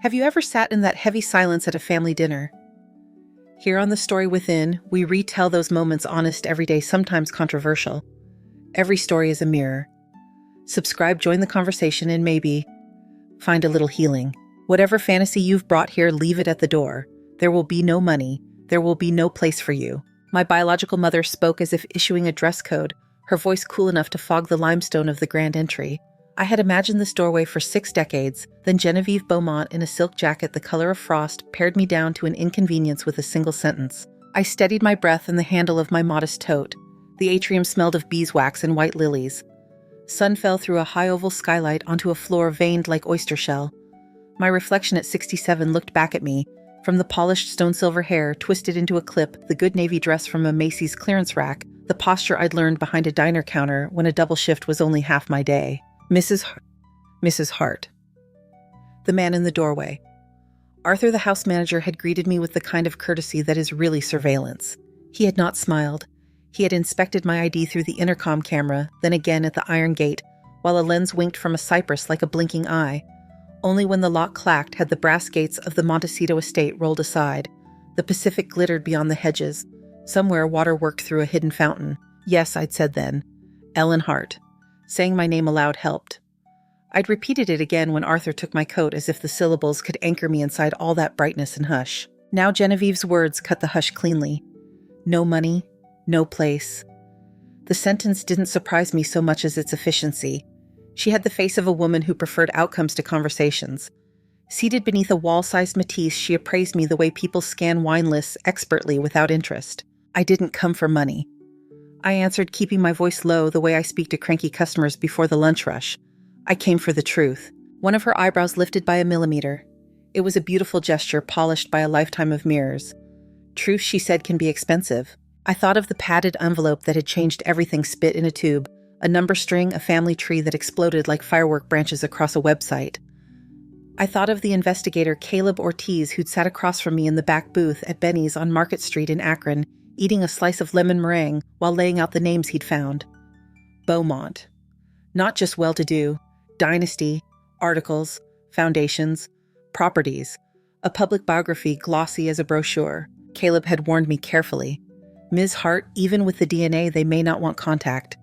Have you ever sat in that heavy silence at a family dinner? Here on The Story Within, we retell those moments honest, everyday, sometimes controversial. Every story is a mirror. Subscribe, join the conversation, and maybe find a little healing. Whatever fantasy you've brought here, leave it at the door. There will be no money. There will be no place for you. My biological mother spoke as if issuing a dress code, her voice cool enough to fog the limestone of the grand entry. I had imagined this doorway for 6 decades, then Genevieve Beaumont in a silk jacket the color of frost pared me down to an inconvenience with a single sentence. I steadied my breath in the handle of my modest tote. The atrium smelled of beeswax and white lilies. Sun fell through a high oval skylight onto a floor veined like oyster shell. My reflection at 67 looked back at me. From the polished stone-silver hair twisted into a clip, the good navy dress from a Macy's clearance rack, the posture I'd learned behind a diner counter when a double shift was only half my day. Mrs. Hart. The man in the doorway. Arthur, the house manager, had greeted me with the kind of courtesy that is really surveillance. He had not smiled. He had inspected my ID through the intercom camera, then again at the iron gate, while a lens winked from a cypress like a blinking eye. Only when the lock clacked had the brass gates of the Montecito estate rolled aside. The Pacific glittered beyond the hedges. Somewhere water worked through a hidden fountain. Yes, I'd said then. Ellen Hart. Saying my name aloud helped. I'd repeated it again when Arthur took my coat as if the syllables could anchor me inside all that brightness and hush. Now Genevieve's words cut the hush cleanly. No money, no place. The sentence didn't surprise me so much as its efficiency. She had the face of a woman who preferred outcomes to conversations. Seated beneath a wall-sized Matisse, she appraised me the way people scan wine lists expertly without interest. I didn't come for money. I answered, keeping my voice low the way I speak to cranky customers before the lunch rush. I came for the truth. One of her eyebrows lifted by a millimeter. It was a beautiful gesture polished by a lifetime of mirrors. Truth, she said, can be expensive. I thought of the padded envelope that had changed everything spit in a tube, a number string, a family tree that exploded like firework branches across a website. I thought of the investigator Caleb Ortiz who'd sat across from me in the back booth at Benny's on Market Street in Akron, eating a slice of lemon meringue while laying out the names he'd found. Beaumont. Not just well-to-do, dynasty, articles, foundations, properties, a public biography glossy as a brochure. Caleb had warned me carefully. Ms. Hart, even with the DNA, they may not want contact.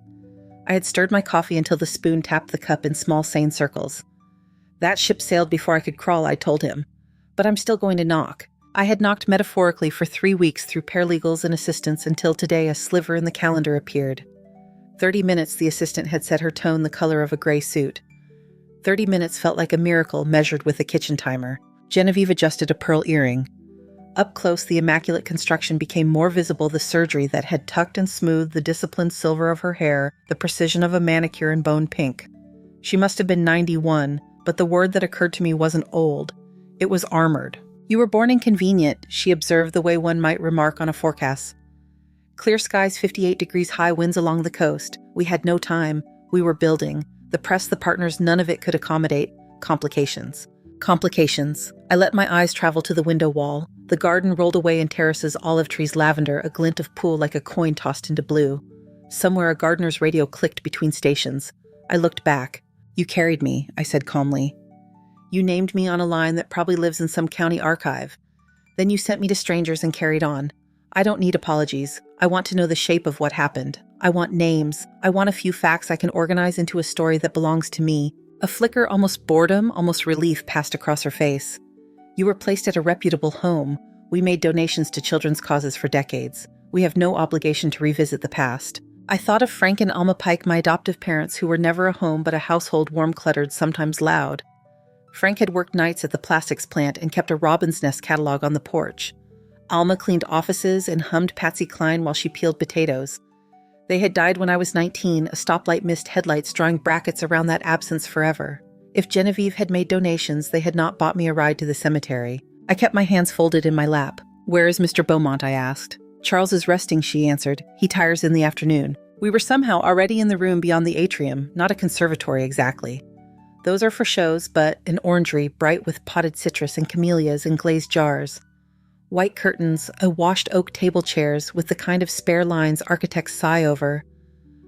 I had stirred my coffee until the spoon tapped the cup in small, sane circles. That ship sailed before I could crawl, I told him. But I'm still going to knock. I had knocked metaphorically for 3 weeks through paralegals and assistants until today a sliver in the calendar appeared. 30 minutes, the assistant had set her tone the color of a gray suit. 30 minutes felt like a miracle measured with a kitchen timer. Genevieve adjusted a pearl earring. Up close, the immaculate construction became more visible, the surgery that had tucked and smoothed the disciplined silver of her hair, the precision of a manicure in bone pink. She must have been 91, but the word that occurred to me wasn't old. It was armored. You were born inconvenient, she observed the way one might remark on a forecast. Clear skies, 58 degrees high winds along the coast. We had no time. We were building. The press, the partners, none of it could accommodate. Complications. I let my eyes travel to the window wall. The garden rolled away in terraces, olive trees, lavender, a glint of pool like a coin tossed into blue. Somewhere a gardener's radio clicked between stations. I looked back. You carried me, I said calmly. You named me on a line that probably lives in some county archive. Then you sent me to strangers and carried on. I don't need apologies. I want to know the shape of what happened. I want names. I want a few facts I can organize into a story that belongs to me. A flicker, almost boredom, almost relief passed across her face. You were placed at a reputable home. We made donations to children's causes for decades. We have no obligation to revisit the past. I thought of Frank and Alma Pike, my adoptive parents, who were never a home but a household warm-cluttered, sometimes loud. Frank had worked nights at the plastics plant and kept a robin's nest catalog on the porch. Alma cleaned offices and hummed Patsy Cline while she peeled potatoes. They had died when I was 19, a stoplight missed headlights drawing brackets around that absence forever. If Genevieve had made donations, they had not bought me a ride to the cemetery. I kept my hands folded in my lap. Where is Mr. Beaumont, I asked. Charles is resting, she answered. He tires in the afternoon. We were somehow already in the room beyond the atrium, not a conservatory exactly. Those are for shows, but an orangery bright with potted citrus and camellias in glazed jars. White curtains, a washed oak table chairs with the kind of spare lines architects sigh over.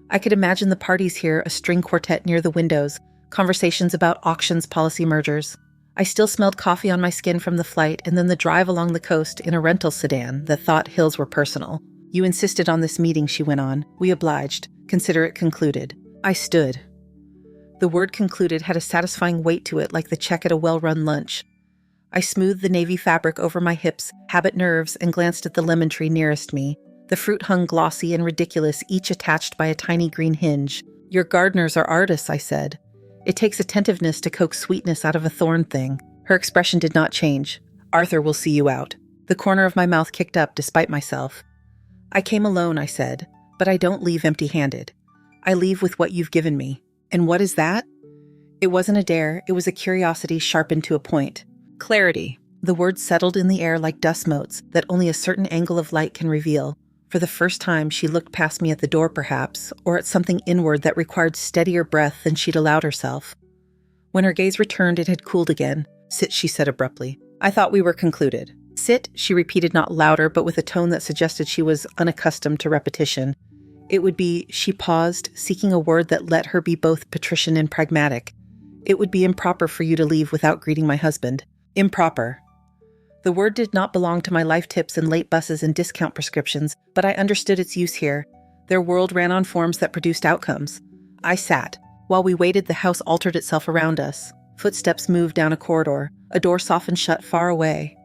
I could imagine the parties here, a string quartet near the windows, conversations about auctions, policy mergers. I still smelled coffee on my skin from the flight and then the drive along the coast in a rental sedan that thought hills were personal. You insisted on this meeting, she went on. We obliged. Consider it concluded. I stood. The word concluded had a satisfying weight to it, like the check at a well-run lunch. I smoothed the navy fabric over my hips, habit nerves, and glanced at the lemon tree nearest me. The fruit hung glossy and ridiculous, each attached by a tiny green hinge. Your gardeners are artists, I said. It takes attentiveness to coax sweetness out of a thorn thing. Her expression did not change. Arthur will see you out. The corner of my mouth kicked up despite myself. I came alone, I said, but I don't leave empty-handed. I leave with what you've given me. And what is that? It wasn't a dare, it was a curiosity sharpened to a point. Clarity. The word settled in the air like dust motes that only a certain angle of light can reveal. For the first time, she looked past me at the door, perhaps, or at something inward that required steadier breath than she'd allowed herself. When her gaze returned, it had cooled again. Sit, she said abruptly. I thought we were concluded. Sit, she repeated, not louder, but with a tone that suggested she was unaccustomed to repetition. It would be, she paused, seeking a word that let her be both patrician and pragmatic. It would be improper for you to leave without greeting my husband. Improper. The word did not belong to my life tips and late buses and discount prescriptions, but I understood its use here. Their world ran on forms that produced outcomes. I sat. While we waited, the house altered itself around us. Footsteps moved down a corridor. A door softened shut far away.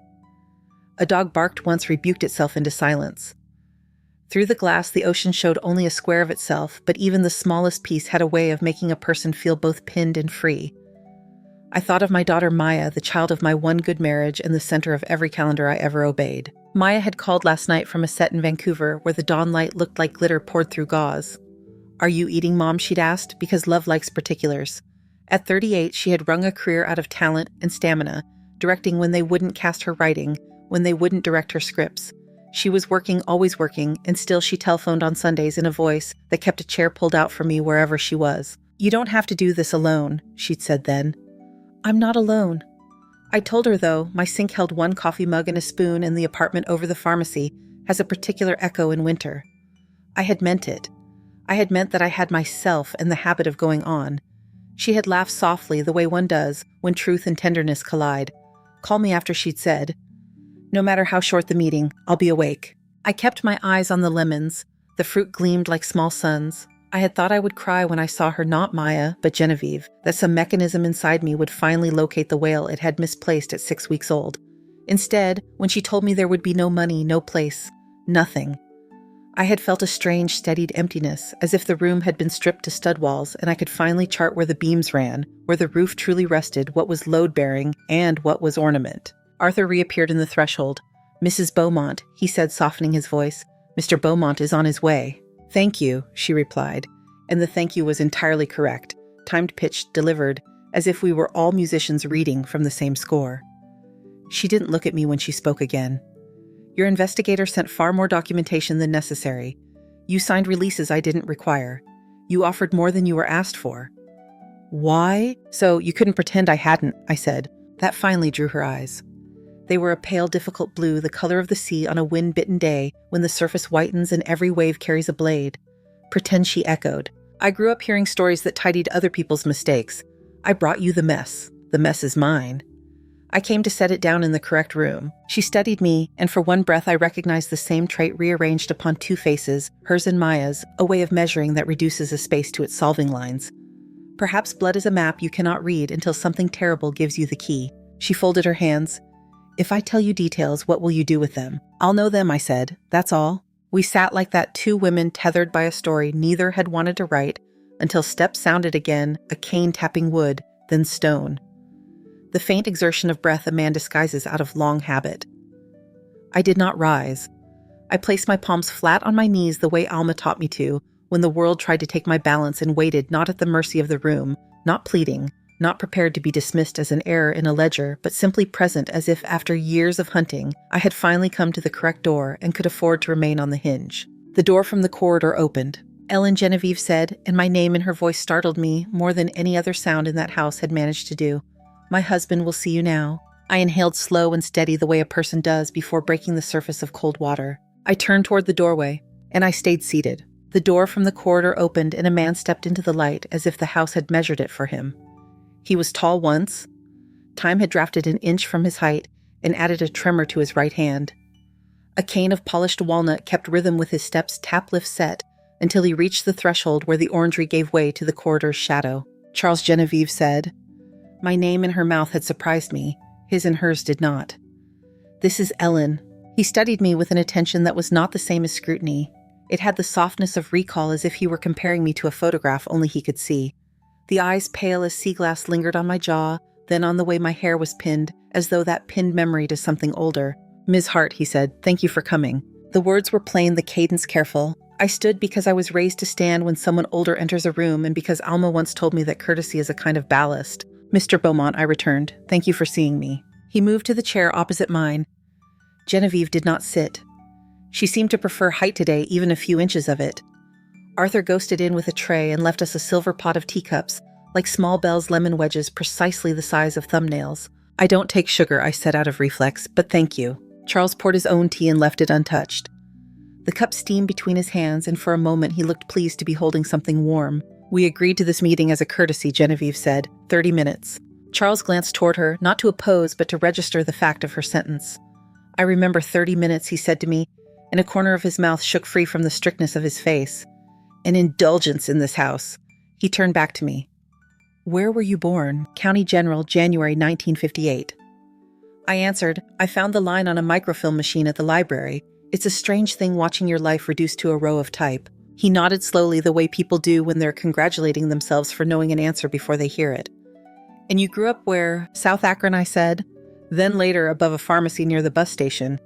A dog barked once, rebuked itself into silence. Through the glass, the ocean showed only a square of itself, but even the smallest piece had a way of making a person feel both pinned and free. I thought of my daughter Maya, the child of my one good marriage and the center of every calendar I ever obeyed. Maya had called last night from a set in Vancouver where the dawn light looked like glitter poured through gauze. Are you eating, Mom? She'd asked, because love likes particulars. At 38, she had wrung a career out of talent and stamina, directing when they wouldn't cast her writing, when they wouldn't direct her scripts. She was working, always working, and still she telephoned on Sundays in a voice that kept a chair pulled out for me wherever she was. You don't have to do this alone, she'd said then. I'm not alone. I told her, though, my sink held one coffee mug and a spoon, and the apartment over the pharmacy has a particular echo in winter. I had meant it. I had meant that I had myself and the habit of going on. She had laughed softly, the way one does when truth and tenderness collide. Call me after she'd said, no matter how short the meeting, I'll be awake. I kept my eyes on the lemons. The fruit gleamed like small suns. I had thought I would cry when I saw her, not Maya, but Genevieve, that some mechanism inside me would finally locate the whale it had misplaced at 6 weeks old. Instead, when she told me there would be no money, no place, nothing, I had felt a strange, steadied emptiness, as if the room had been stripped to stud walls and I could finally chart where the beams ran, where the roof truly rested, what was load-bearing and what was ornament. Arthur reappeared in the threshold. Mrs. Beaumont, he said, softening his voice. Mr. Beaumont is on his way. Thank you, she replied, and the thank you was entirely correct, timed, pitched, delivered, as if we were all musicians reading from the same score. She didn't look at me when she spoke again. Your investigator sent far more documentation than necessary. You signed releases I didn't require. You offered more than you were asked for. Why? So you couldn't pretend I hadn't, I said. That finally drew her eyes. They were a pale, difficult blue, the color of the sea on a wind-bitten day when the surface whitens and every wave carries a blade. Pretend, she echoed. I grew up hearing stories that tidied other people's mistakes. I brought you the mess. The mess is mine. I came to set it down in the correct room. She studied me, and for one breath I recognized the same trait rearranged upon two faces, hers and Maya's, a way of measuring that reduces a space to its solving lines. Perhaps blood is a map you cannot read until something terrible gives you the key. She folded her hands. If I tell you details, what will you do with them? I'll know them, I said. That's all. We sat like that, two women tethered by a story neither had wanted to write, until steps sounded again, a cane tapping wood, then stone. The faint exertion of breath a man disguises out of long habit. I did not rise. I placed my palms flat on my knees the way Alma taught me to, when the world tried to take my balance, and waited not at the mercy of the room, not pleading, not prepared to be dismissed as an error in a ledger, but simply present as if after years of hunting, I had finally come to the correct door and could afford to remain on the hinge. The door from the corridor opened. Ellen, Genevieve said, and my name in her voice startled me more than any other sound in that house had managed to do. My husband will see you now. I inhaled slow and steady the way a person does before breaking the surface of cold water. I turned toward the doorway, and I stayed seated. The door from the corridor opened and a man stepped into the light as if the house had measured it for him. He was tall once, Time had drafted an inch from his height and added a tremor to his right hand. A cane of polished walnut kept rhythm with his steps tap-lift set until he reached the threshold where the orangery gave way to the corridor's shadow. Charles, Genevieve said. My name in her mouth had surprised me. His and hers did not. This is Ellen. He studied me with an attention that was not the same as scrutiny. It had the softness of recall, as if he were comparing me to a photograph only he could see. The eyes pale as sea glass lingered on my jaw, then on the way my hair was pinned, as though that pinned memory to something older. Ms. Hart, he said, thank you for coming. The words were plain, the cadence careful. I stood because I was raised to stand when someone older enters a room, and because Alma once told me that courtesy is a kind of ballast. Mr. Beaumont, I returned. Thank you for seeing me. He moved to the chair opposite mine. Genevieve did not sit. She seemed to prefer height today, even a few inches of it. Arthur ghosted in with a tray and left us a silver pot of teacups, like small Bell's lemon wedges precisely the size of thumbnails. I don't take sugar, I said out of reflex, but thank you. Charles poured his own tea and left it untouched. The cup steamed between his hands, and for a moment he looked pleased to be holding something warm. We agreed to this meeting as a courtesy, Genevieve said. 30 minutes. Charles glanced toward her, not to oppose, but to register the fact of her sentence. I remember 30 minutes, he said to me, and a corner of his mouth shook free from the strictness of his face. An indulgence in this house. He turned back to me. Where were you born? County General, January 1958. I answered, I found the line on a microfilm machine at the library. It's a strange thing watching your life reduced to a row of type. He nodded slowly, the way people do when they're congratulating themselves for knowing an answer before they hear it. And you grew up where? South Akron, I said. Then later, above a pharmacy near the bus station.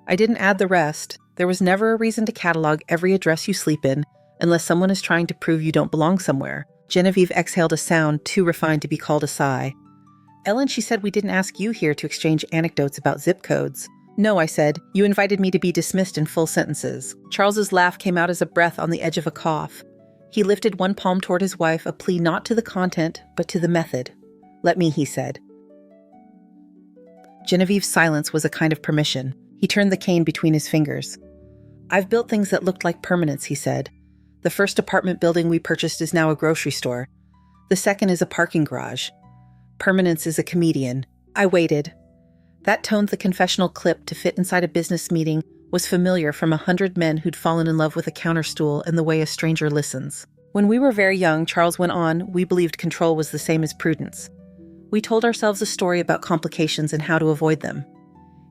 I didn't add the rest. There was never a reason to catalog every address you sleep in, unless someone is trying to prove you don't belong somewhere. Genevieve exhaled a sound too refined to be called a sigh. Ellen, she said we didn't ask you here to exchange anecdotes about zip codes. No, I said. You invited me to be dismissed in full sentences. Charles's laugh came out as a breath on the edge of a cough. He lifted one palm toward his wife, a plea not to the content, but to the method. Let me, he said. Genevieve's silence was a kind of permission. He turned the cane between his fingers. I've built things that looked like permanence, he said. The first apartment building we purchased is now a grocery store. The second is a parking garage. Permanence is a comedian. I waited. That toned the confessional clip to fit inside a business meeting was familiar from 100 men who'd fallen in love with a counterstool and the way a stranger listens. When we were very young, Charles went on, we believed control was the same as prudence. We told ourselves a story about complications and how to avoid them.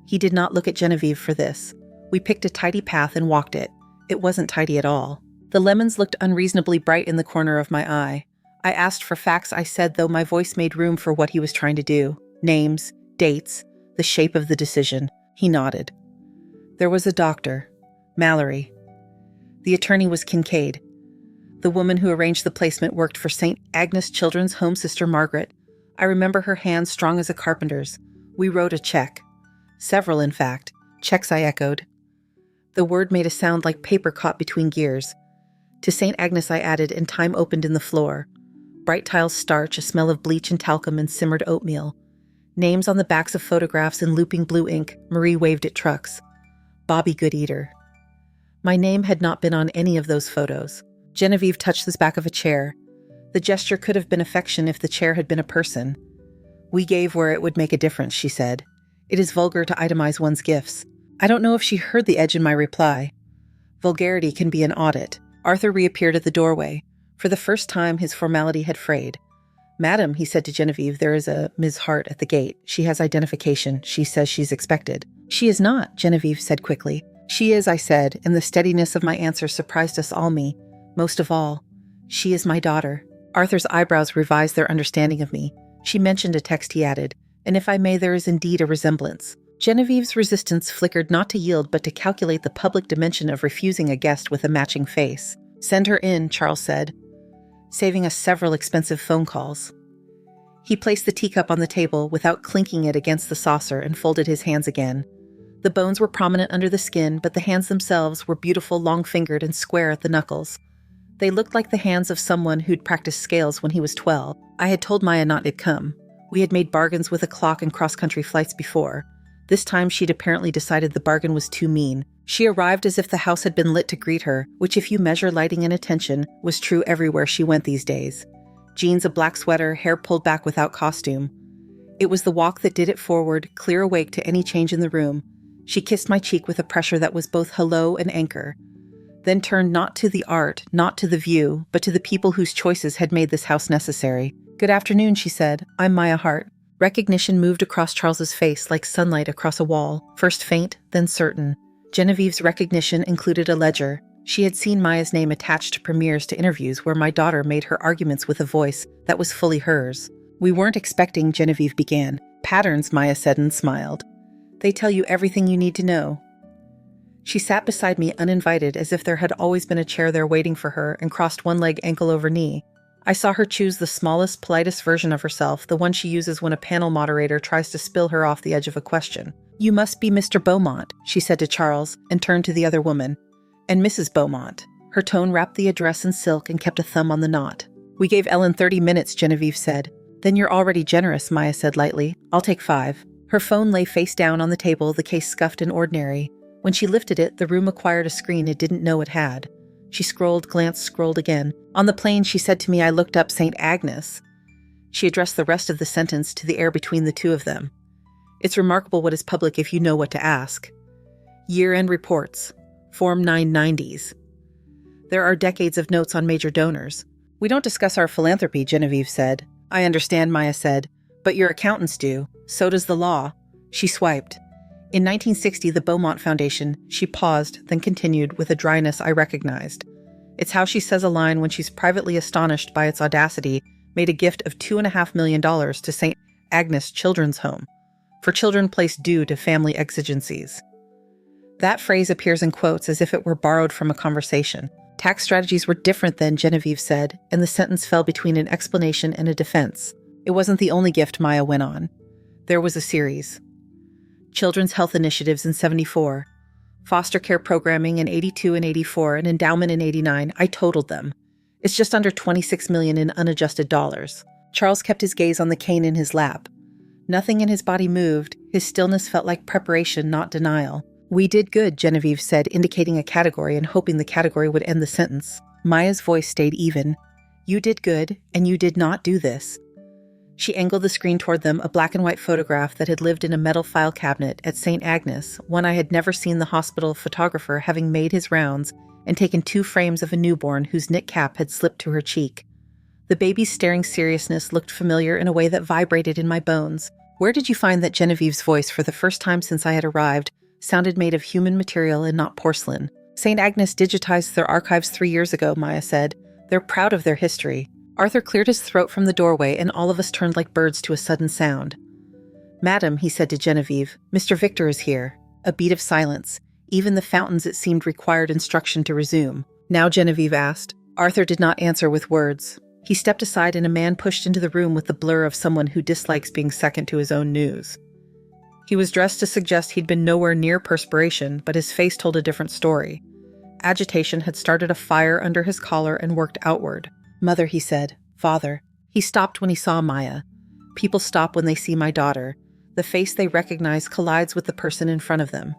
He did not look at Genevieve for this. We picked a tidy path and walked it. It wasn't tidy at all. The lemons looked unreasonably bright in the corner of my eye. I asked for facts, I said, though my voice made room for what he was trying to do. Names, dates, the shape of the decision. He nodded. There was a doctor, Mallory. The attorney was Kincaid. The woman who arranged the placement worked for St. Agnes Children's Home, Sister Margaret. I remember her hands strong as a carpenter's. We wrote a check. Several, in fact. Checks, I echoed. The word made a sound like paper caught between gears. To St. Agnes, I added, and time opened in the floor. Bright tile starch, a smell of bleach and talcum and simmered oatmeal. Names on the backs of photographs in looping blue ink. Marie waved at trucks. Bobby Goodeater. My name had not been on any of those photos. Genevieve touched the back of a chair. The gesture could have been affection if the chair had been a person. We gave where it would make a difference, she said. It is vulgar to itemize one's gifts. I don't know if she heard the edge in my reply. Vulgarity can be an audit. Arthur reappeared at the doorway. For the first time, his formality had frayed. Madam, he said to Genevieve, there is a Ms. Hart at the gate. She has identification. She says she's expected. She is not, Genevieve said quickly. She is, I said, and the steadiness of my answer surprised us all, me. Most of all, she is my daughter. Arthur's eyebrows revised their understanding of me. She mentioned a text, he added, and if I may, there is indeed a resemblance. Genevieve's resistance flickered not to yield but to calculate the public dimension of refusing a guest with a matching face. Send her in, Charles said, saving us several expensive phone calls. He placed the teacup on the table without clinking it against the saucer and folded his hands again. The bones were prominent under the skin, but the hands themselves were beautiful, long-fingered, and square at the knuckles. They looked like the hands of someone who'd practiced scales when he was 12. I had told Maya not to come. We had made bargains with a clock and cross-country flights before. This time she'd apparently decided the bargain was too mean. She arrived as if the house had been lit to greet her, which if you measure lighting and attention, was true everywhere she went these days. Jeans, a black sweater, hair pulled back without costume. It was the walk that did it forward, clear awake to any change in the room. She kissed my cheek with a pressure that was both hello and anchor, then turned not to the art, not to the view, but to the people whose choices had made this house necessary. "Good afternoon," she said. "I'm Maya Hart." Recognition moved across Charles's face like sunlight across a wall, first faint, then certain. Genevieve's recognition included a ledger. She had seen Maya's name attached to premieres to interviews where my daughter made her arguments with a voice that was fully hers. "We weren't expecting," Genevieve began. "Patterns," Maya said and smiled. "They tell you everything you need to know." She sat beside me uninvited, as if there had always been a chair there waiting for her, and crossed one leg ankle over knee. I saw her choose the smallest, politest version of herself, the one she uses when a panel moderator tries to spill her off the edge of a question. "You must be Mr. Beaumont," she said to Charles, and turned to the other woman. "And Mrs. Beaumont." Her tone wrapped the address in silk and kept a thumb on the knot. "We gave Ellen 30 minutes, Genevieve said. "Then you're already generous," Maya said lightly. "I'll take 5. Her phone lay face down on the table, the case scuffed and ordinary. When she lifted it, the room acquired a screen it didn't know it had. She scrolled, glanced, scrolled again. "On the plane," she said to me, "I looked up St. Agnes." She addressed the rest of the sentence to the air between the two of them. "It's remarkable what is public if you know what to ask. Year-end reports. Form 990s. There are decades of notes on major donors. We don't discuss our philanthropy," Genevieve said. "I understand," Maya said. "But your accountants do. So does the law." She swiped. "In 1960, the Beaumont Foundation," she paused, then continued with a dryness I recognized. It's how she says a line when she's privately astonished by its audacity, made a gift of $2.5 million to St. Agnes Children's Home, for children placed due to family exigencies. That phrase appears in quotes as if it were borrowed from a conversation. "Tax strategies were different then," Genevieve said, and the sentence fell between an explanation and a defense. It wasn't the only gift, Maya went on. There was a series. Children's health initiatives in 74, foster care programming in 82 and 84, and endowment in 89. I totaled them. It's just under $26 million in unadjusted dollars. Charles kept his gaze on the cane in his lap. Nothing in his body moved. His stillness felt like preparation, not denial. "We did good," Genevieve said, indicating a category and hoping the category would end the sentence. Maya's voice stayed even. "You did good, and you did not do this." She angled the screen toward them, a black and white photograph that had lived in a metal file cabinet at St. Agnes, one I had never seen the hospital photographer having made his rounds and taken 2 frames of a newborn whose knit cap had slipped to her cheek. The baby's staring seriousness looked familiar in a way that vibrated in my bones. "Where did you find that?" Genevieve's voice, for the first time since I had arrived, sounded made of human material and not porcelain. "St. Agnes digitized their archives 3 years ago," Maya said. "They're proud of their history." Arthur cleared his throat from the doorway, and all of us turned like birds to a sudden sound. "Madam," he said to Genevieve, "Mr. Victor is here." A beat of silence. Even the fountains, it seemed, required instruction to resume. "Now?" Genevieve asked. Arthur did not answer with words. He stepped aside, and a man pushed into the room with the blur of someone who dislikes being second to his own news. He was dressed to suggest he'd been nowhere near perspiration, but his face told a different story. Agitation had started a fire under his collar and worked outward. "Mother," he said. "Father." He stopped when he saw Maya. People stop when they see my daughter. The face they recognize collides with the person in front of them.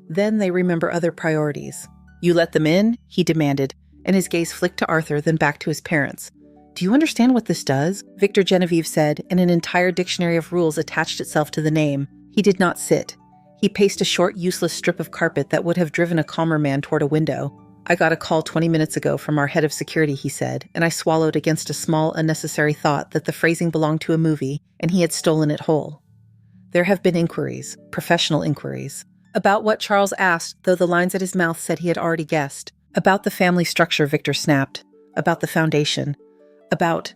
Then they remember other priorities. "You let them in?" he demanded, and his gaze flicked to Arthur, then back to his parents. "Do you understand what this does?" Victor, Genevieve said, and an entire dictionary of rules attached itself to the name. He did not sit. He paced a short, useless strip of carpet that would have driven a calmer man toward a window. "I got a call 20 minutes ago from our head of security," he said, and I swallowed against a small, unnecessary thought that the phrasing belonged to a movie, and he had stolen it whole. There have been inquiries, professional inquiries, about what Charles asked, though the lines at his mouth said he had already guessed. About the family structure, Victor snapped. About the foundation. About...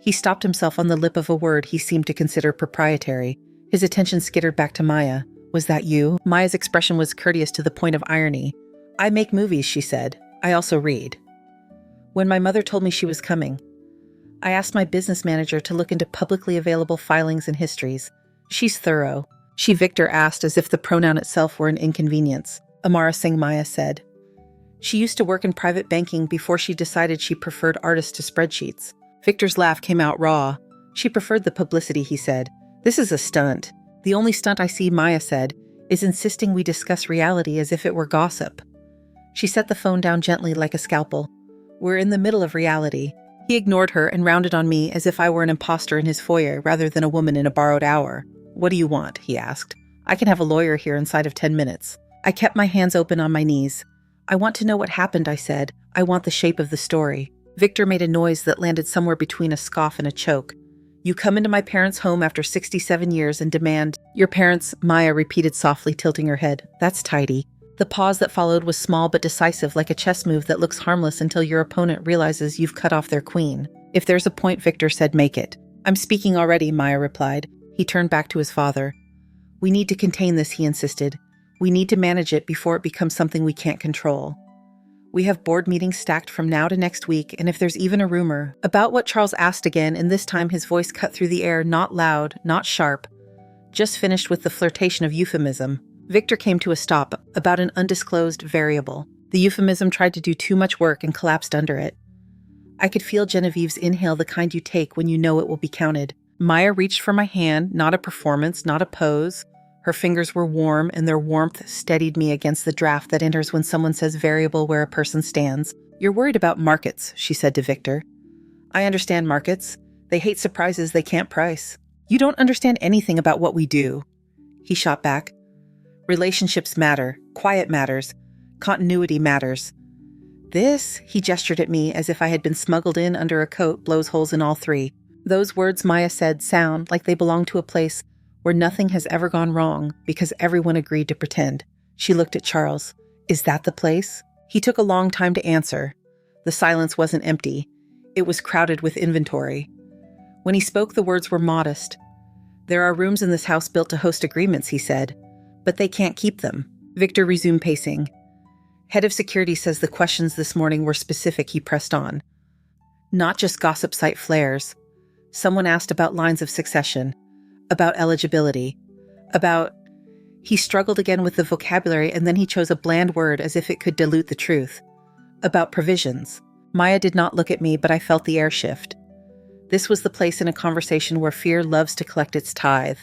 He stopped himself on the lip of a word he seemed to consider proprietary. His attention skittered back to Maya. "Was that you?" Maya's expression was courteous to the point of irony. "I make movies," she said. "I also read." When my mother told me she was coming, I asked my business manager to look into publicly available filings and histories. "She's thorough." She, Victor asked, as if the pronoun itself were an inconvenience. Amara Singh, Maya said. "She used to work in private banking before she decided she preferred artists to spreadsheets." Victor's laugh came out raw. "She preferred the publicity," he said. "This is a stunt. The only stunt I see," Maya said, "is insisting we discuss reality as if it were gossip." She set the phone down gently like a scalpel. "We're in the middle of reality." He ignored her and rounded on me as if I were an imposter in his foyer rather than a woman in a borrowed hour. "What do you want?" he asked. "I can have a lawyer here inside of 10 minutes. I kept my hands open on my knees. "I want to know what happened," I said. "I want the shape of the story." Victor made a noise that landed somewhere between a scoff and a choke. "You come into my parents' home after 67 years and demand—" "Your parents," Maya repeated softly, tilting her head. "That's tidy." The pause that followed was small but decisive, like a chess move that looks harmless until your opponent realizes you've cut off their queen. "If there's a point," Victor said, "make it." "I'm speaking already," Maya replied. He turned back to his father. "We need to contain this," he insisted. "We need to manage it before it becomes something we can't control. We have board meetings stacked from now to next week, and if there's even a rumor—" "About what?" Charles asked again, and this time his voice cut through the air, not loud, not sharp, just finished with the flirtation of euphemism. Victor came to a stop, about an undisclosed variable. The euphemism tried to do too much work and collapsed under it. I could feel Genevieve's inhale, the kind you take when you know it will be counted. Maya reached for my hand, not a performance, not a pose. Her fingers were warm, and their warmth steadied me against the draft that enters when someone says variable where a person stands. "You're worried about markets," she said to Victor. "I understand markets. They hate surprises they can't price." "You don't understand anything about what we do," he shot back. "Relationships matter. Quiet matters. Continuity matters. This," he gestured at me as if I had been smuggled in under a coat, "blows holes in all three." Those words, Maya said, sound like they belong to a place where nothing has ever gone wrong because everyone agreed to pretend. She looked at Charles. "Is that the place?" He took a long time to answer. The silence wasn't empty. It was crowded with inventory. When he spoke, the words were modest. "There are rooms in this house built to host agreements," he said. "But they can't keep them." Victor resumed pacing. "Head of security says the questions this morning were specific," he pressed on. "Not just gossip site flares. Someone asked about lines of succession, about eligibility, about—" He struggled again with the vocabulary, and then he chose a bland word as if it could dilute the truth. "About provisions." Maya did not look at me, but I felt the air shift. This was the place in a conversation where fear loves to collect its tithe.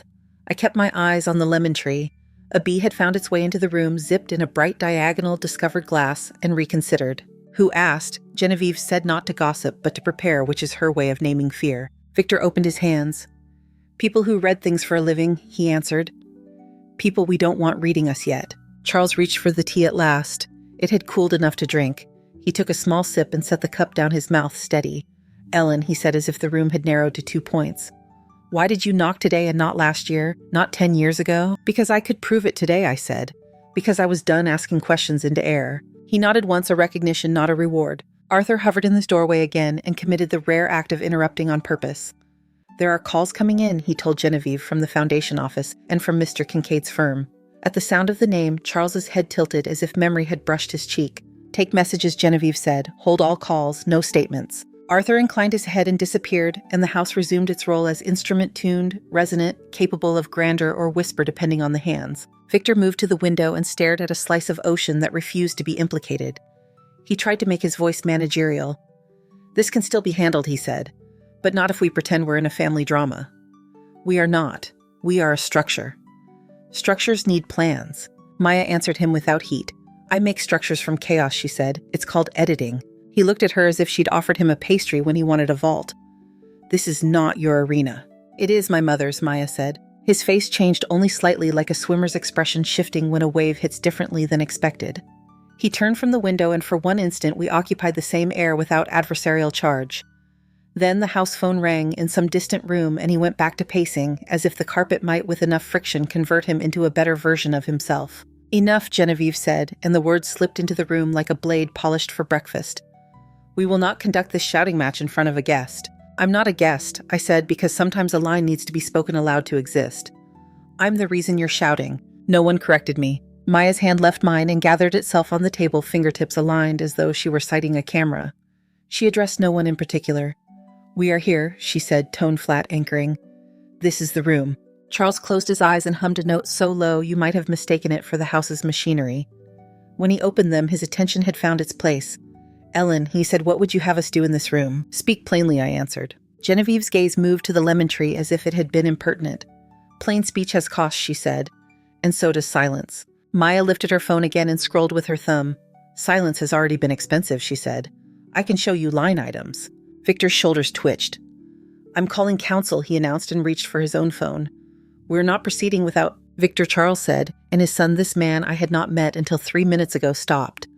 I kept my eyes on the lemon tree. A bee had found its way into the room, zipped in a bright diagonal discovered glass, and reconsidered. "Who asked?" Genevieve said not to gossip, but to prepare, which is her way of naming fear. Victor opened his hands. "People who read things for a living," he answered. "People we don't want reading us yet." Charles reached for the tea at last. It had cooled enough to drink. He took a small sip and set the cup down his mouth steady. "Ellen," he said as if the room had narrowed to 2 points. "Why did you knock today and not last year, not 10 years ago?" "Because I could prove it today," I said. "Because I was done asking questions into air." He nodded once, a recognition, not a reward. Arthur hovered in his doorway again and committed the rare act of interrupting on purpose. "There are calls coming in," he told Genevieve, "from the foundation office and from Mr. Kincaid's firm." At the sound of the name, Charles's head tilted as if memory had brushed his cheek. "Take messages," Genevieve said. "Hold all calls, no statements." Arthur inclined his head and disappeared, and the house resumed its role as instrument tuned, resonant, capable of grandeur or whisper depending on the hands. Victor moved to the window and stared at a slice of ocean that refused to be implicated. He tried to make his voice managerial. "This can still be handled," he said, "but not if we pretend we're in a family drama. We are not. We are a structure. Structures need plans." Maya answered him without heat. "I make structures from chaos," she said. "It's called editing." He looked at her as if she'd offered him a pastry when he wanted a vault. "This is not your arena." "It is my mother's," Maya said. His face changed only slightly, like a swimmer's expression shifting when a wave hits differently than expected. He turned from the window, and for one instant we occupied the same air without adversarial charge. Then the house phone rang in some distant room, and he went back to pacing, as if the carpet might with enough friction convert him into a better version of himself. "Enough," Genevieve said, and the words slipped into the room like a blade polished for breakfast. "We will not conduct this shouting match in front of a guest." "I'm not a guest," I said, because sometimes a line needs to be spoken aloud to exist. "I'm the reason you're shouting." No one corrected me. Maya's hand left mine and gathered itself on the table, fingertips aligned as though she were sighting a camera. She addressed no one in particular. "We are here," she said, tone flat, anchoring. "This is the room." Charles closed his eyes and hummed a note so low you might have mistaken it for the house's machinery. When he opened them, his attention had found its place. "Ellen," he said, "what would you have us do in this room?" "Speak plainly," I answered. Genevieve's gaze moved to the lemon tree as if it had been impertinent. "Plain speech has cost," she said, "and so does silence." Maya lifted her phone again and scrolled with her thumb. "Silence has already been expensive," she said. "I can show you line items." Victor's shoulders twitched. "I'm calling counsel," he announced and reached for his own phone. "We're not proceeding without," Victor Charles said, and his son, this man I had not met until 3 minutes ago, stopped.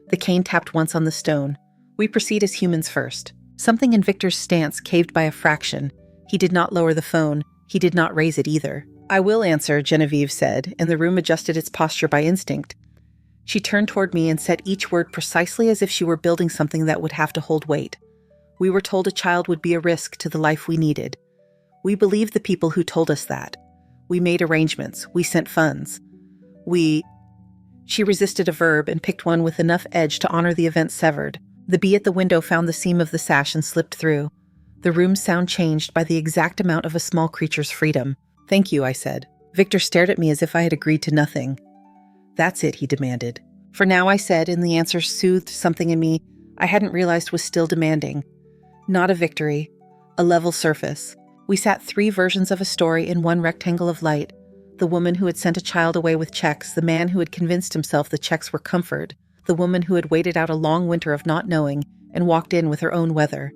The cane tapped once on the stone. "We proceed as humans first." Something in Victor's stance caved by a fraction. He did not lower the phone. He did not raise it either. "I will answer," Genevieve said, and the room adjusted its posture by instinct. She turned toward me and said each word precisely as if she were building something that would have to hold weight. "We were told a child would be a risk to the life we needed. We believed the people who told us that. We made arrangements. We sent funds. She resisted a verb and picked one with enough edge to honor the event severed. The bee at the window found the seam of the sash and slipped through. The room's sound changed by the exact amount of a small creature's freedom. "Thank you," I said. Victor stared at me as if I had agreed to nothing. "That's it," he demanded. "For now," I said, and the answer soothed something in me I hadn't realized was still demanding. Not a victory. A level surface. We sat 3 versions of a story in one rectangle of light. The woman who had sent a child away with checks, the man who had convinced himself the checks were comfort, the woman who had waited out a long winter of not knowing and walked in with her own weather.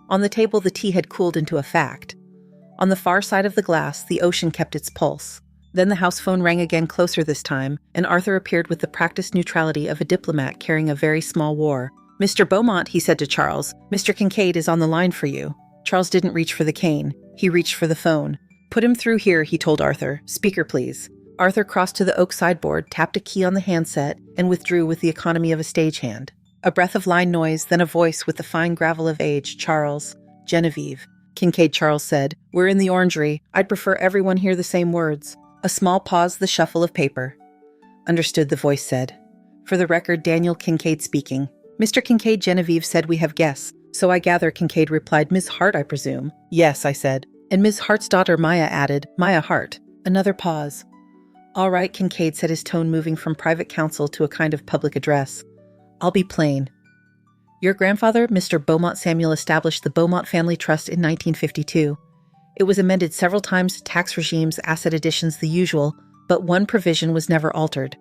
On the table, the tea had cooled into a fact. On the far side of the glass, the ocean kept its pulse. Then the house phone rang again, closer this time, and Arthur appeared with the practiced neutrality of a diplomat carrying a very small war. "Mr. Beaumont," he said to Charles, "Mr. Kincaid is on the line for you." Charles didn't reach for the cane. He reached for the phone. "Put him through here," he told Arthur. "Speaker, please." Arthur crossed to the oak sideboard, tapped a key on the handset, and withdrew with the economy of a stagehand. A breath of line noise, then a voice with the fine gravel of age. "Charles." "Genevieve." "Kincaid," Charles said. "We're in the orangery. I'd prefer everyone hear the same words." A small pause, the shuffle of paper. "Understood," the voice said. "For the record, Daniel Kincaid speaking." "Mr. Kincaid," Genevieve said, "we have guests." "So I gather," Kincaid replied. "Miss Hart, I presume?" "Yes," I said. And Miss Hart's daughter, Maya, added, "Maya Hart." Another pause. "All right," Kincaid said, his tone moving from private counsel to a kind of public address. "I'll be plain. Your grandfather, Mr. Beaumont Samuel, established the Beaumont Family Trust in 1952. It was amended several times, tax regimes, asset additions, the usual, but one provision was never altered.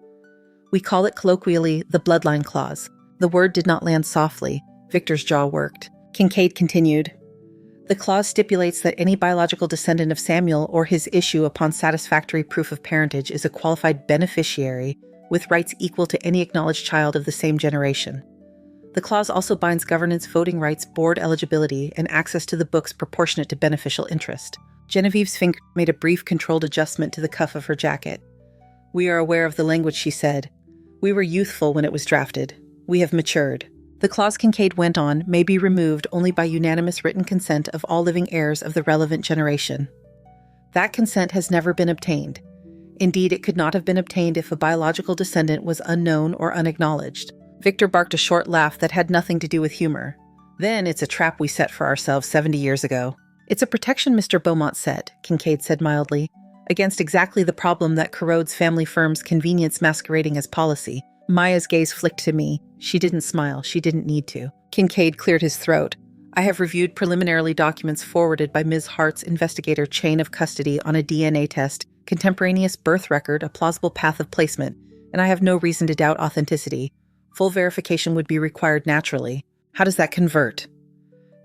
We call it colloquially the Bloodline Clause." The word did not land softly. Victor's jaw worked. Kincaid continued. "The clause stipulates that any biological descendant of Samuel or his issue upon satisfactory proof of parentage is a qualified beneficiary with rights equal to any acknowledged child of the same generation. The clause also binds governance, voting rights, board eligibility, and access to the books proportionate to beneficial interest." Genevieve's finger made a brief, controlled adjustment to the cuff of her jacket. "We are aware of the language," she said. "We were youthful when it was drafted. We have matured. The clause," Kincaid went on, "may be removed only by unanimous written consent of all living heirs of the relevant generation. That consent has never been obtained. Indeed, it could not have been obtained if a biological descendant was unknown or unacknowledged." Victor barked a short laugh that had nothing to do with humor. "Then it's a trap we set for ourselves 70 years ago." "It's a protection Mr. Beaumont set," Kincaid said mildly, "against exactly the problem that corrodes family firms' convenience masquerading as policy." Maya's gaze flicked to me. She didn't smile. She didn't need to. Kincaid cleared his throat. "I have reviewed preliminarily documents forwarded by Ms. Hart's investigator chain of custody on a DNA test, contemporaneous birth record, a plausible path of placement, and I have no reason to doubt authenticity. Full verification would be required naturally." "How does that convert?"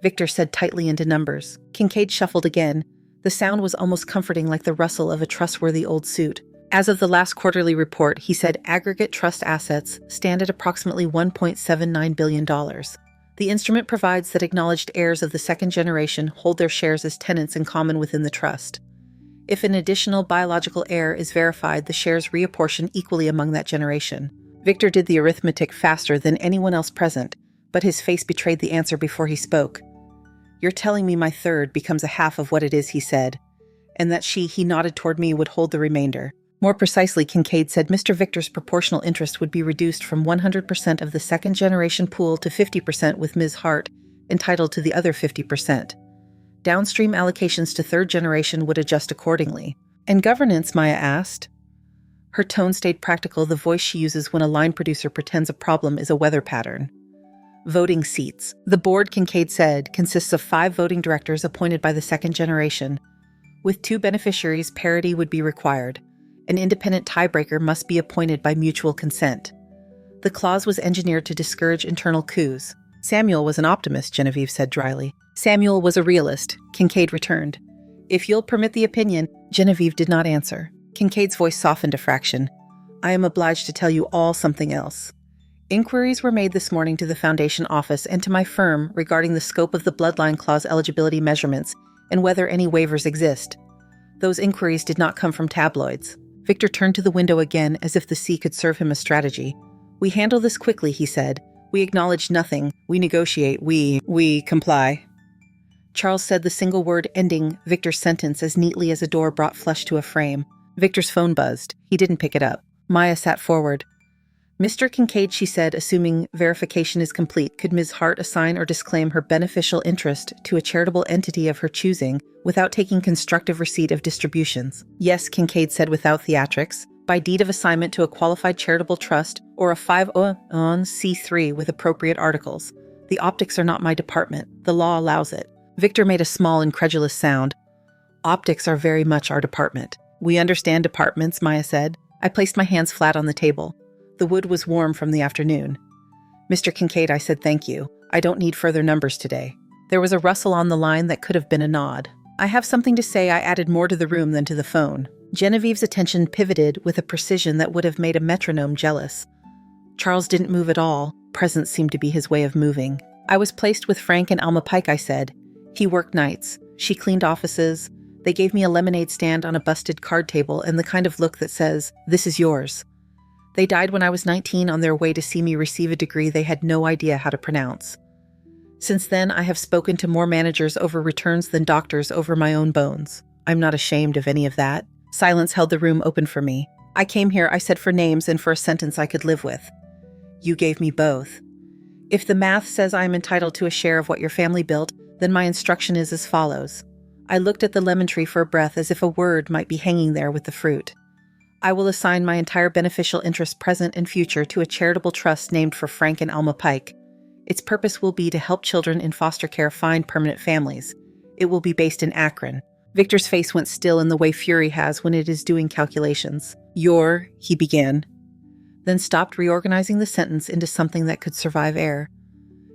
Victor said tightly into numbers. Kincaid shuffled again. The sound was almost comforting, like the rustle of a trustworthy old suit. "As of the last quarterly report," he said, "aggregate trust assets stand at approximately $1.79 billion. The instrument provides that acknowledged heirs of the second generation hold their shares as tenants in common within the trust. If an additional biological heir is verified, the shares reapportion equally among that generation." Victor did the arithmetic faster than anyone else present, but his face betrayed the answer before he spoke. "You're telling me my third becomes a half of what it is," he said, "and that he nodded toward me, would hold the remainder." More precisely, Kincaid said, Mr. Victor's proportional interest would be reduced from 100% of the second-generation pool to 50% with Ms. Hart, entitled to the other 50%. Downstream allocations to third generation would adjust accordingly. "And governance?" Maya asked. Her tone stayed practical, the voice she uses when a line producer pretends a problem is a weather pattern. "Voting seats. The board," Kincaid said, "consists of 5 voting directors appointed by the second generation. With 2 beneficiaries, parity would be required. An independent tiebreaker must be appointed by mutual consent. The clause was engineered to discourage internal coups. Samuel was an optimist, Genevieve said dryly. Samuel was a realist, Kincaid returned. If you'll permit the opinion, Genevieve did not answer. Kincaid's voice softened a fraction. I am obliged to tell you all something else. Inquiries were made this morning to the Foundation office and to my firm regarding the scope of the Bloodline Clause eligibility measurements and whether any waivers exist. Those inquiries did not come from tabloids. Victor turned to the window again as if the sea could serve him a strategy. We handle this quickly, he said. We acknowledge nothing. We negotiate. We comply. Charles said the single word ending Victor's sentence as neatly as a door brought flesh to a frame. Victor's phone buzzed. He didn't pick it up. Maya sat forward. Mr. Kincaid, she said, assuming verification is complete, could Ms. Hart assign or disclaim her beneficial interest to a charitable entity of her choosing without taking constructive receipt of distributions? Yes, Kincaid said without theatrics, by deed of assignment to a qualified charitable trust or a 501c3 with appropriate articles. The optics are not my department. The law allows it. Victor made a small, incredulous sound. Optics are very much our department. We understand departments, Maya said. I placed my hands flat on the table. The wood was warm from the afternoon. Mr. Kincaid, I said thank you. I don't need further numbers today. There was a rustle on the line that could have been a nod. I have something to say. I added more to the room than to the phone. Genevieve's attention pivoted with a precision that would have made a metronome jealous. Charles didn't move at all. Presence seemed to be his way of moving. I was placed with Frank and Alma Pike, I said. He worked nights. She cleaned offices. They gave me a lemonade stand on a busted card table and the kind of look that says, "This is yours." They died when I was 19 on their way to see me receive a degree they had no idea how to pronounce. Since then, I have spoken to more managers over returns than doctors over my own bones. I'm not ashamed of any of that. Silence held the room open for me. I came here, I said, for names and for a sentence I could live with. You gave me both. If the math says I am entitled to a share of what your family built, then my instruction is as follows. I looked at the lemon tree for a breath as if a word might be hanging there with the fruit. I will assign my entire beneficial interest present and future to a charitable trust named for Frank and Alma Pike. Its purpose will be to help children in foster care find permanent families. It will be based in Akron. Victor's face went still in the way fury has when it is doing calculations. He began, then stopped, reorganizing the sentence into something that could survive air.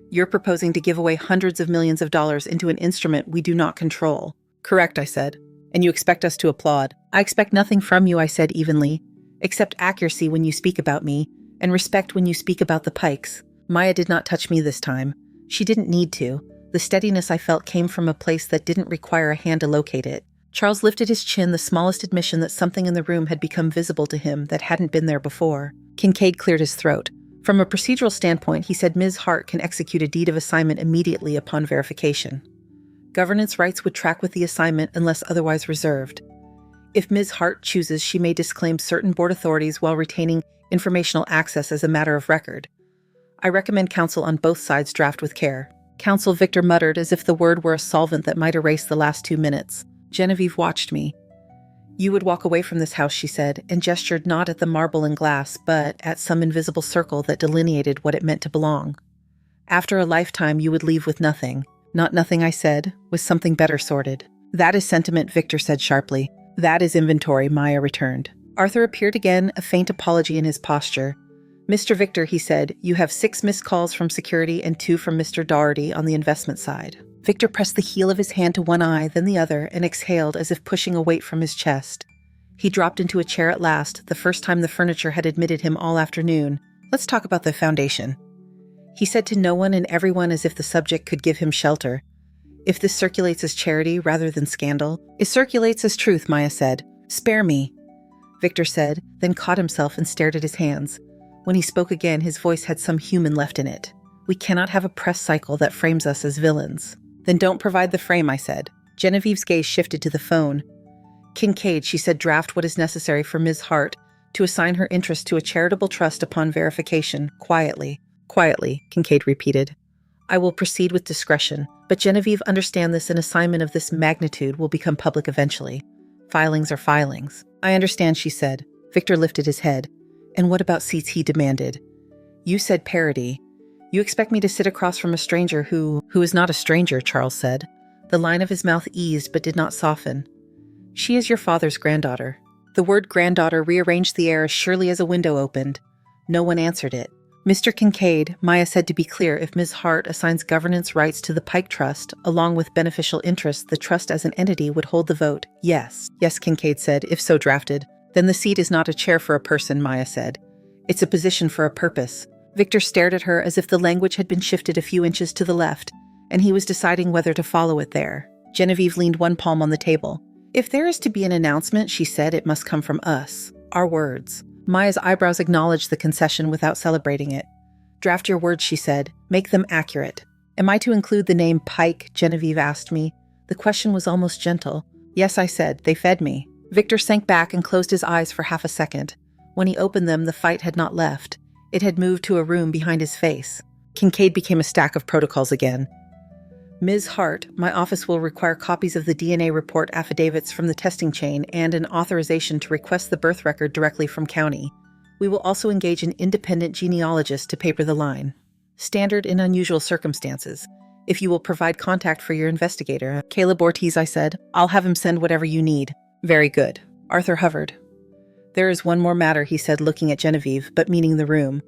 You're proposing to give away hundreds of millions of dollars into an instrument we do not control. Correct, I said. And you expect us to applaud. I expect nothing from you, I said evenly, except accuracy when you speak about me, and respect when you speak about the Pikes. Maya did not touch me this time. She didn't need to. The steadiness I felt came from a place that didn't require a hand to locate it. Charles lifted his chin, the smallest admission that something in the room had become visible to him that hadn't been there before. Kincaid cleared his throat. From a procedural standpoint, he said Ms. Hart can execute a deed of assignment immediately upon verification. Governance rights would track with the assignment unless otherwise reserved. If Ms. Hart chooses, she may disclaim certain board authorities while retaining informational access as a matter of record. I recommend counsel on both sides draft with care. Counsel, Victor muttered as if the word were a solvent that might erase the last 2 minutes. Genevieve watched me. You would walk away from this house, she said, and gestured not at the marble and glass, but at some invisible circle that delineated what it meant to belong. After a lifetime, you would leave with nothing. Not nothing, I said, with something better sorted. That is sentiment, Victor said sharply. That is inventory, Maya returned. Arthur appeared again, a faint apology in his posture. Mr. Victor, he said, you have 6 missed calls from security and 2 from Mr. Doherty on the investment side. Victor pressed the heel of his hand to one eye, then the other, and exhaled as if pushing a weight from his chest. He dropped into a chair at last, the first time the furniture had admitted him all afternoon. Let's talk about the foundation. He said to no one and everyone as if the subject could give him shelter. If this circulates as charity rather than scandal, it circulates as truth, Maya said. Spare me, Victor said, then caught himself and stared at his hands. When he spoke again, his voice had some human left in it. We cannot have a press cycle that frames us as villains. Then don't provide the frame, I said. Genevieve's gaze shifted to the phone. Kincaid, she said, draft what is necessary for Ms. Hart to assign her interest to a charitable trust upon verification, quietly. Quietly, Kincaid repeated. I will proceed with discretion, but Genevieve, understand this, an assignment of this magnitude will become public eventually. Filings are filings. I understand, she said. Victor lifted his head. And what about seats, he demanded. You said parity. You expect me to sit across from a stranger who is not a stranger, Charles said. The line of his mouth eased but did not soften. She is your father's granddaughter. The word granddaughter rearranged the air as surely as a window opened. No one answered it. Mr. Kincaid, Maya said to be clear, if Ms. Hart assigns governance rights to the Pike Trust, along with beneficial interests, the trust as an entity would hold the vote. Yes. Yes, Kincaid said, if so drafted. Then the seat is not a chair for a person, Maya said. It's a position for a purpose. Victor stared at her as if the language had been shifted a few inches to the left, and he was deciding whether to follow it there. Genevieve leaned one palm on the table. If there is to be an announcement, she said, it must come from us. Our words. Maya's eyebrows acknowledged the concession without celebrating it. Draft your words, she said. Make them accurate. Am I to include the name Pike? Genevieve asked me. The question was almost gentle. Yes, I said. They fed me. Victor sank back and closed his eyes for half a second. When he opened them, the fight had not left. It had moved to a room behind his face. Kincaid became a stack of protocols again. Ms. Hart, my office will require copies of the DNA report affidavits from the testing chain and an authorization to request the birth record directly from county. We will also engage an independent genealogist to paper the line. Standard in unusual circumstances. If you will provide contact for your investigator, Caleb Ortiz, I said, I'll have him send whatever you need. Very good. Arthur hovered. There is one more matter, he said, looking at Genevieve, but meaning the room.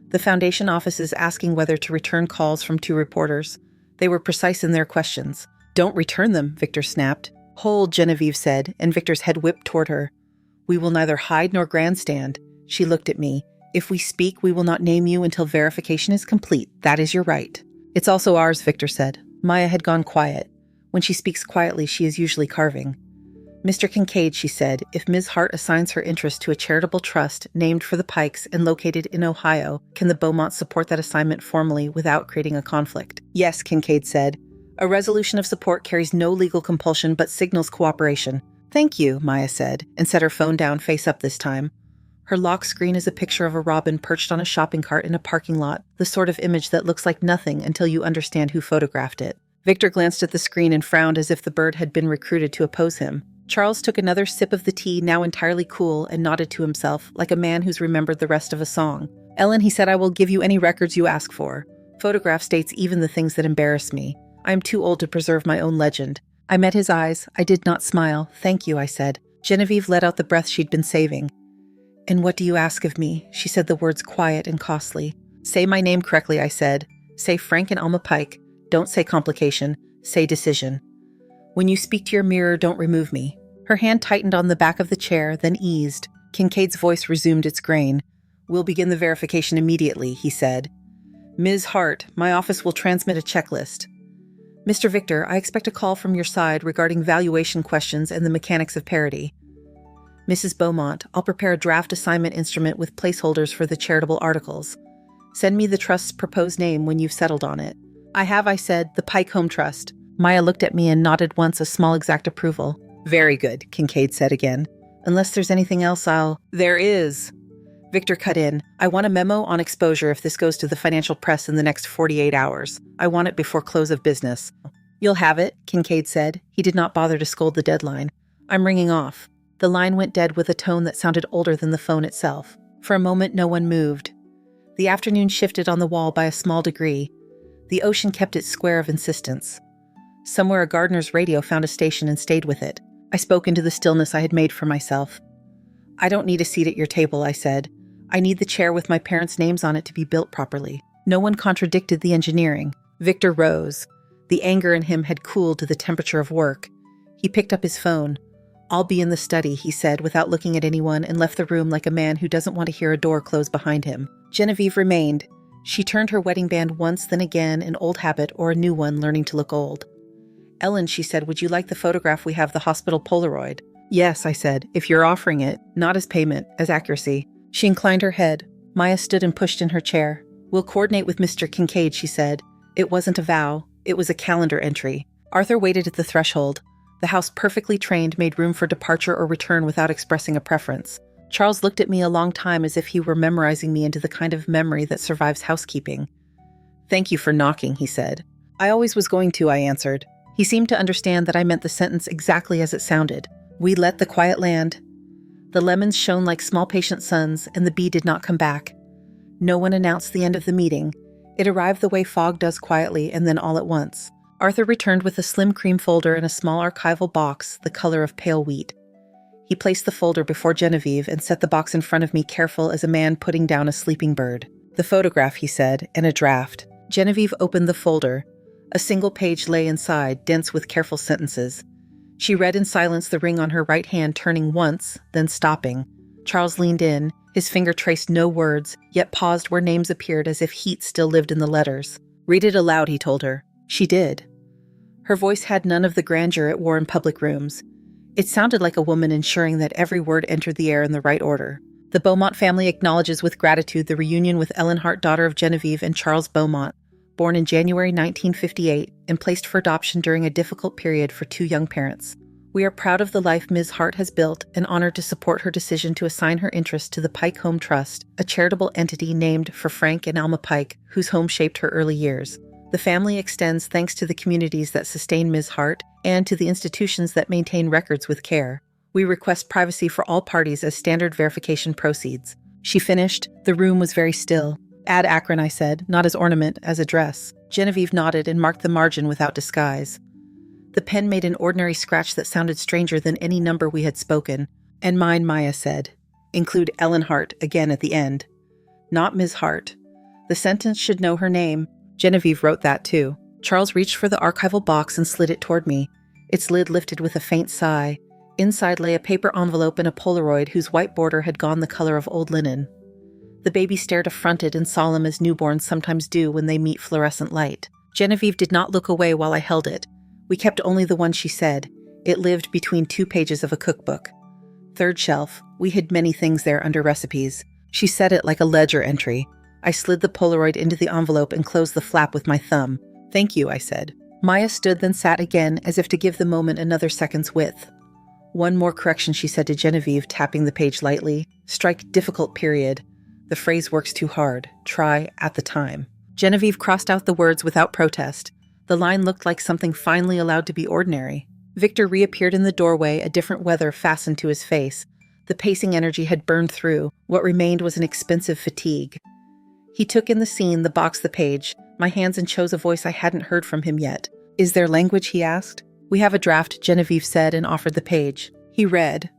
The Foundation office is asking whether to return calls from 2 reporters. They were precise in their questions. Don't return them, Victor snapped. Hold, Genevieve said, and Victor's head whipped toward her. We will neither hide nor grandstand. She looked at me. If we speak, we will not name you until verification is complete. That is your right. It's also ours, Victor said. Maya had gone quiet. When she speaks quietly, she is usually carving. Mr. Kincaid, she said, if Ms. Hart assigns her interest to a charitable trust named for the Pikes and located in Ohio, can the Beaumont support that assignment formally without creating a conflict? Yes, Kincaid said. A resolution of support carries no legal compulsion but signals cooperation. Thank you, Maya said, and set her phone down face up this time. Her lock screen is a picture of a robin perched on a shopping cart in a parking lot, the sort of image that looks like nothing until you understand who photographed it. Victor glanced at the screen and frowned as if the bird had been recruited to oppose him. Charles took another sip of the tea, now entirely cool, and nodded to himself, like a man who's remembered the rest of a song. Ellen, he said, I will give you any records you ask for. Photograph states even the things that embarrass me. I am too old to preserve my own legend. I met his eyes. I did not smile. Thank you, I said. Genevieve let out the breath she'd been saving. And what do you ask of me? She said the words quiet and costly. Say my name correctly, I said. Say Frank and Alma Pike. Don't say complication. Say decision. When you speak to your mirror, don't remove me. Her hand tightened on the back of the chair, then eased. Kincaid's voice resumed its grain. We'll begin the verification immediately, he said. Ms. Hart, my office will transmit a checklist. Mr. Victor, I expect a call from your side regarding valuation questions and the mechanics of parity. Mrs. Beaumont, I'll prepare a draft assignment instrument with placeholders for the charitable articles. Send me the trust's proposed name when you've settled on it. I have, I said, the Pike Home Trust. Maya looked at me and nodded once, a small exact approval. Very good, Kincaid said again. Unless there's anything else, There is. Victor cut in. I want a memo on exposure if this goes to the financial press in the next 48 hours. I want it before close of business. You'll have it, Kincaid said. He did not bother to scold the deadline. I'm ringing off. The line went dead with a tone that sounded older than the phone itself. For a moment, no one moved. The afternoon shifted on the wall by a small degree. The ocean kept its square of insistence. Somewhere a gardener's radio found a station and stayed with it. I spoke into the stillness I had made for myself. I don't need a seat at your table, I said. I need the chair with my parents' names on it to be built properly. No one contradicted the engineering. Victor rose. The anger in him had cooled to the temperature of work. He picked up his phone. I'll be in the study, he said without looking at anyone, and left the room like a man who doesn't want to hear a door close behind him. Genevieve remained. She turned her wedding band once, then again, an old habit or a new one learning to look old. Ellen, she said, would you like the photograph we have the hospital Polaroid? Yes, I said, if you're offering it, not as payment, as accuracy. She inclined her head. Maya stood and pushed in her chair. We'll coordinate with Mr. Kincaid, she said. It wasn't a vow. It was a calendar entry. Arthur waited at the threshold. The house, perfectly trained, made room for departure or return without expressing a preference. Charles looked at me a long time as if he were memorizing me into the kind of memory that survives housekeeping. Thank you for knocking, he said. I always was going to, I answered. He seemed to understand that I meant the sentence exactly as it sounded. We let the quiet land. The lemons shone like small patient suns, and the bee did not come back. No one announced the end of the meeting. It arrived the way fog does quietly, and then all at once. Arthur returned with a slim cream folder and a small archival box, the color of pale wheat. He placed the folder before Genevieve and set the box in front of me, careful as a man putting down a sleeping bird. The photograph, he said, and a draft. Genevieve opened the folder. A single page lay inside, dense with careful sentences. She read in silence, the ring on her right hand turning once, then stopping. Charles leaned in. His finger traced no words, yet paused where names appeared as if heat still lived in the letters. "Read it aloud," he told her. She did. Her voice had none of the grandeur it wore in public rooms. It sounded like a woman ensuring that every word entered the air in the right order. The Beaumont family acknowledges with gratitude the reunion with Ellen Hart, daughter of Genevieve and Charles Beaumont, born in January 1958 and placed for adoption during a difficult period for two young parents. We are proud of the life Ms. Hart has built and honored to support her decision to assign her interest to the Pike Home Trust, a charitable entity named for Frank and Alma Pike, whose home shaped her early years. The family extends thanks to the communities that sustain Ms. Hart and to the institutions that maintain records with care. We request privacy for all parties as standard verification proceeds. She finished. The room was very still. Add Akron, I said, not as ornament, as a dress. Genevieve nodded and marked the margin without disguise. The pen made an ordinary scratch that sounded stranger than any number we had spoken. And mine, Maya said. Include Ellen Hart again at the end. Not Ms. Hart. The sentence should know her name. Genevieve wrote that too. Charles reached for the archival box and slid it toward me. Its lid lifted with a faint sigh. Inside lay a paper envelope and a Polaroid whose white border had gone the color of old linen. The baby stared affronted and solemn as newborns sometimes do when they meet fluorescent light. Genevieve did not look away while I held it. We kept only the one she said. It lived between 2 pages of a cookbook. Third shelf. We hid many things there under recipes. She said it like a ledger entry. I slid the Polaroid into the envelope and closed the flap with my thumb. "Thank you," I said. Maya stood, then sat again, as if to give the moment another second's width. "One more correction," she said to Genevieve, tapping the page lightly. "Strike difficult period. The phrase works too hard. Try at the time." Genevieve crossed out the words without protest. The line looked like something finally allowed to be ordinary. Victor reappeared in the doorway, a different weather fastened to his face. The pacing energy had burned through. What remained was an expensive fatigue. He took in the scene, the box, the page, my hands, and chose a voice I hadn't heard from him yet. "Is there language?" he asked. "We have a draft," Genevieve said, and offered the page. He read.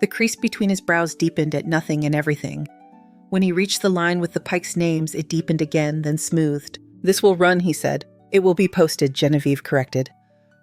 The crease between his brows deepened at nothing and everything. When he reached the line with the Pikes' names, it deepened again, then smoothed. "This will run," he said. "It will be posted," Genevieve corrected.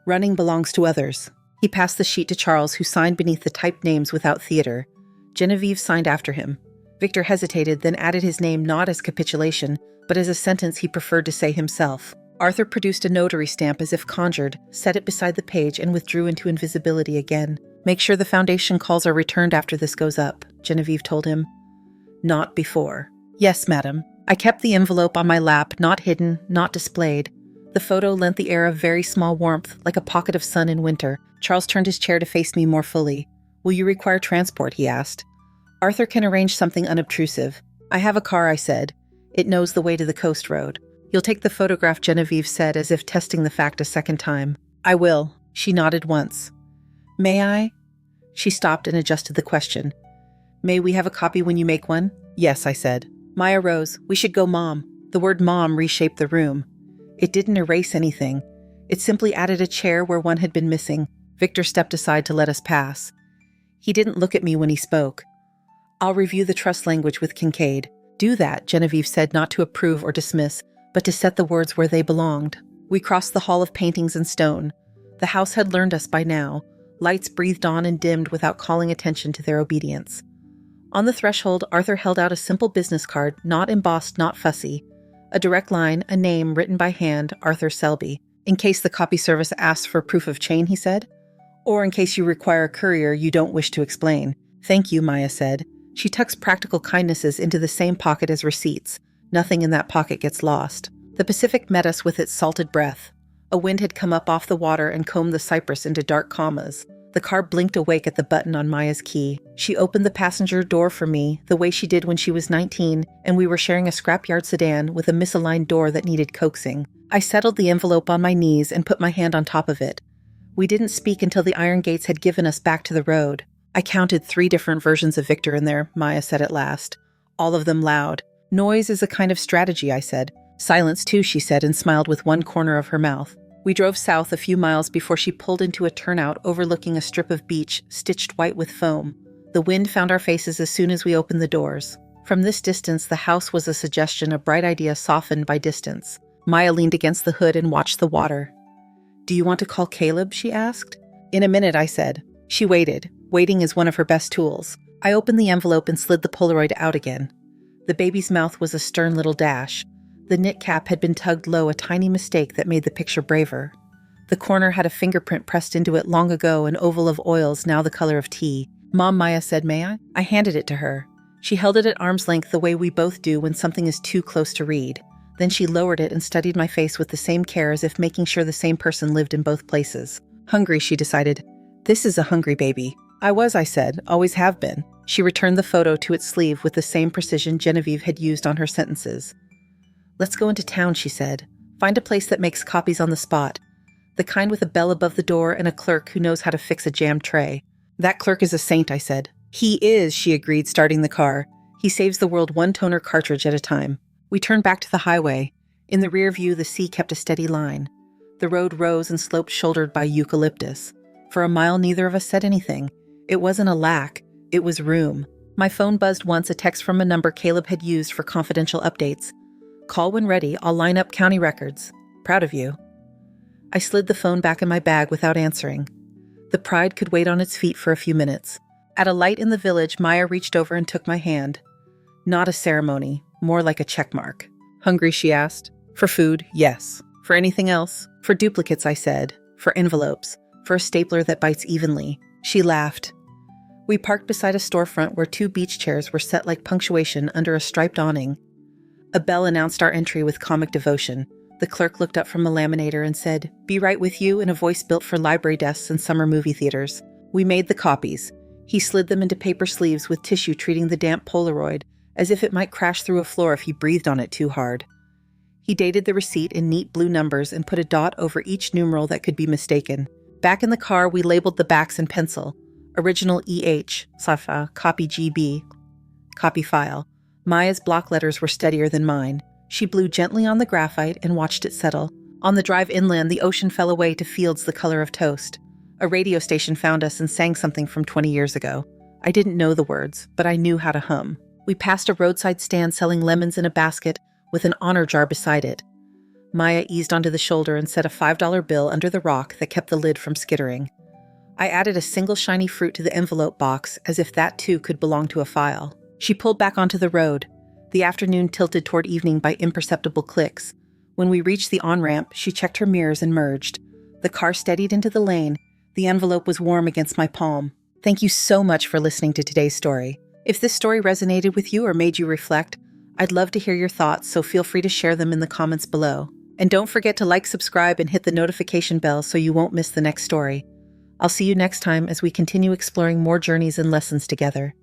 "Running belongs to others." He passed the sheet to Charles, who signed beneath the typed names without theater. Genevieve signed after him. Victor hesitated, then added his name not as capitulation, but as a sentence he preferred to say himself. Arthur produced a notary stamp as if conjured, set it beside the page, and withdrew into invisibility again. "Make sure the foundation calls are returned after this goes up," Genevieve told him. "Not before." "Yes, madam." I kept the envelope on my lap, not hidden, not displayed. The photo lent the air of very small warmth, like a pocket of sun in winter. Charles turned his chair to face me more fully. "Will you require transport?" he asked. "Arthur can arrange something unobtrusive." "I have a car," I said. "It knows the way to the coast road." "You'll take the photograph," Genevieve said, as if testing the fact a second time. "I will." She nodded once. "May I?" She stopped and adjusted the question. "May we have a copy when you make one?" "Yes," I said. Maya rose. "We should go, Mom." The word Mom reshaped the room. It didn't erase anything. It simply added a chair where one had been missing. Victor stepped aside to let us pass. He didn't look at me when he spoke. "I'll review the trust language with Kincaid." "Do that," Genevieve said, not to approve or dismiss, but to set the words where they belonged. We crossed the hall of paintings and stone. The house had learned us by now. Lights breathed on and dimmed without calling attention to their obedience. On the threshold, Arthur held out a simple business card, not embossed, not fussy. A direct line, a name written by hand, Arthur Selby. "In case the copy service asks for proof of chain," he said. "Or in case you require a courier you don't wish to explain." "Thank you," Maya said. She tucks practical kindnesses into the same pocket as receipts. Nothing in that pocket gets lost. The Pacific met us with its salted breath. A wind had come up off the water and combed the cypress into dark commas. The car blinked awake at the button on Maya's key. She opened the passenger door for me, the way she did when she was 19, and we were sharing a scrapyard sedan with a misaligned door that needed coaxing. I settled the envelope on my knees and put my hand on top of it. We didn't speak until the iron gates had given us back to the road. "I counted 3 different versions of Victor in there," Maya said at last. "All of them loud." "Noise is a kind of strategy," I said. "Silence too," she said, and smiled with one corner of her mouth. We drove south a few miles before she pulled into a turnout overlooking a strip of beach stitched white with foam. The wind found our faces as soon as we opened the doors. From this distance, the house was a suggestion, a bright idea softened by distance. Maya leaned against the hood and watched the water. "Do you want to call Caleb?" she asked. "In a minute," I said. She waited. Waiting is one of her best tools. I opened the envelope and slid the Polaroid out again. The baby's mouth was a stern little dash. The knit cap had been tugged low, a tiny mistake that made the picture braver. The corner had a fingerprint pressed into it long ago, an oval of oils now the color of tea. "Mom," Maya said, "may I?" I handed it to her. She held it at arm's length the way we both do when something is too close to read. Then she lowered it and studied my face with the same care, as if making sure the same person lived in both places. "Hungry," she decided. "This is a hungry baby." I said. "Always have been." She returned the photo to its sleeve with the same precision Genevieve had used on her sentences. "Let's go into town," she said. "Find a place that makes copies on the spot. The kind with a bell above the door and a clerk who knows how to fix a jammed tray." "That clerk is a saint," I said. "He is," she agreed, starting the car. "He saves the world one toner cartridge at a time." We turned back to the highway. In the rear view, the sea kept a steady line. The road rose and sloped, shouldered by eucalyptus. For a mile, neither of us said anything. It wasn't a lack. It was room. My phone buzzed once, a text from a number Caleb had used for confidential updates. "Call when ready. I'll line up county records. Proud of you." I slid the phone back in my bag without answering. The pride could wait on its feet for a few minutes. At a light in the village, Maya reached over and took my hand. Not a ceremony, more like a checkmark. "Hungry?" she asked. "For food, yes. For anything else?" "For duplicates," I said. "For envelopes. For a stapler that bites evenly." She laughed. We parked beside a storefront where 2 beach chairs were set like punctuation under a striped awning. A bell announced our entry with comic devotion. The clerk looked up from a laminator and said, "Be right with you," in a voice built for library desks and summer movie theaters. We made the copies. He slid them into paper sleeves with tissue, treating the damp Polaroid as if it might crash through a floor if he breathed on it too hard. He dated the receipt in neat blue numbers and put a dot over each numeral that could be mistaken. Back in the car, we labeled the backs in pencil. Original EH, Safa, copy GB, copy file. Maya's block letters were steadier than mine. She blew gently on the graphite and watched it settle. On the drive inland, the ocean fell away to fields the color of toast. A radio station found us and sang something from 20 years ago. I didn't know the words, but I knew how to hum. We passed a roadside stand selling lemons in a basket with an honor jar beside it. Maya eased onto the shoulder and set a $5 bill under the rock that kept the lid from skittering. I added a single shiny fruit to the envelope box, as if that too could belong to a file. She pulled back onto the road. The afternoon tilted toward evening by imperceptible clicks. When we reached the on-ramp, she checked her mirrors and merged. The car steadied into the lane. The envelope was warm against my palm. Thank you so much for listening to today's story. If this story resonated with you or made you reflect, I'd love to hear your thoughts, so feel free to share them in the comments below. And don't forget to like, subscribe, and hit the notification bell so you won't miss the next story. I'll see you next time as we continue exploring more journeys and lessons together.